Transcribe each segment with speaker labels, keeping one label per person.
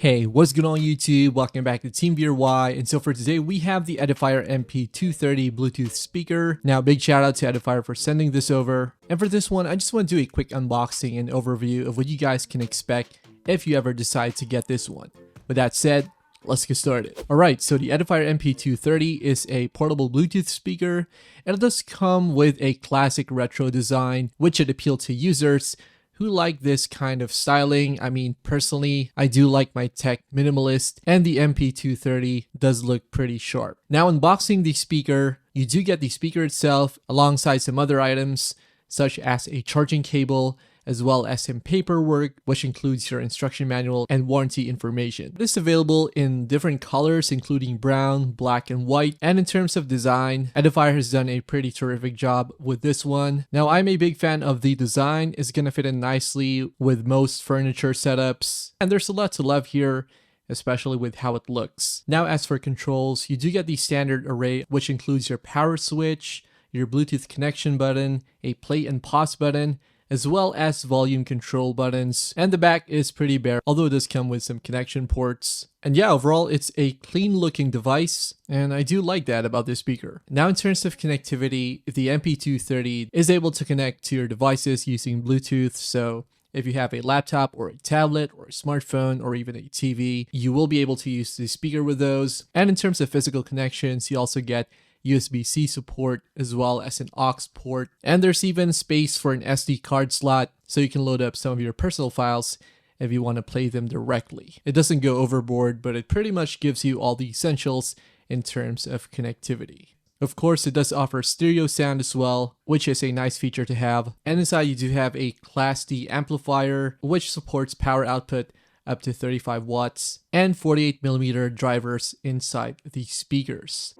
Speaker 1: Hey, what's going on YouTube? Welcome back to Team VRY. And so for today, we have the Edifier MP230 Bluetooth speaker. Now, big shout out to Edifier for sending this over. And for this one, I just want to do a quick unboxing and overview of what you guys can expect if you ever decide to get this one. With that said, let's get started. Alright, so the Edifier MP230 is a portable Bluetooth speaker, and it does come with a classic retro design, which should appeal to users who like this kind of styling. I mean, personally, I do like my tech minimalist, and the MP230 does look pretty sharp. Now, unboxing the speaker, you do get the speaker itself alongside some other items, such as a charging cable, as well as some paperwork, which includes your instruction manual and warranty information. This is available in different colors, including brown, black, and white. And in terms of design, Edifier has done a pretty terrific job with this one. Now, I'm a big fan of the design. It's gonna fit in nicely with most furniture setups, and there's a lot to love here, especially with how it looks. Now, as for controls, you do get the standard array, which includes your power switch, your Bluetooth connection button, a play and pause button, as well as volume control buttons, and the back is pretty bare, although it does come with some connection ports. And yeah, overall it's a clean looking device, and I do like that about this speaker. Now, in terms of connectivity, the MP230 is able to connect to your devices using Bluetooth, so if you have a laptop or a tablet or a smartphone or even a TV, you will be able to use the speaker with those. And in terms of physical connections, you also get USB-C support as well as an aux port, and there's even space for an SD card slot, so you can load up some of your personal files if you want to play them directly. It doesn't go overboard, but it pretty much gives you all the essentials in terms of connectivity. Of course, it does offer stereo sound as well, which is a nice feature to have. And inside you do have a Class D amplifier, which supports power output up to 35 watts and 48mm drivers inside the speakers.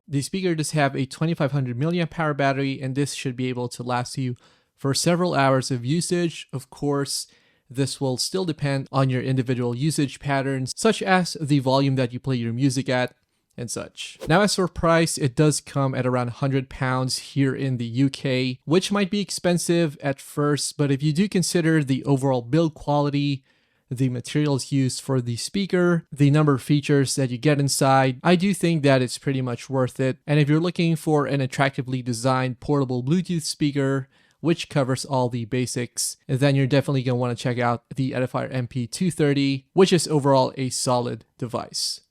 Speaker 1: The speaker does have a 2500 mAh battery, and this should be able to last you for several hours of usage. Of course, this will still depend on your individual usage patterns, such as the volume that you play your music at and such. Now, as for price, it does come at around £100 here in the UK, which might be expensive at first, but if you do consider the overall build quality, the materials used for the speaker, the number of features that you get inside, I do think that it's pretty much worth it. And if you're looking for an attractively designed portable Bluetooth speaker, which covers all the basics, then you're definitely going to want to check out the Edifier MP230, which is overall a solid device.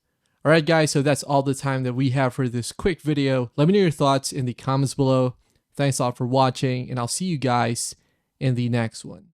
Speaker 1: Alright guys, so that's all the time that we have for this quick video. Let me know your thoughts in the comments below. Thanks a lot for watching, and I'll see you guys in the next one.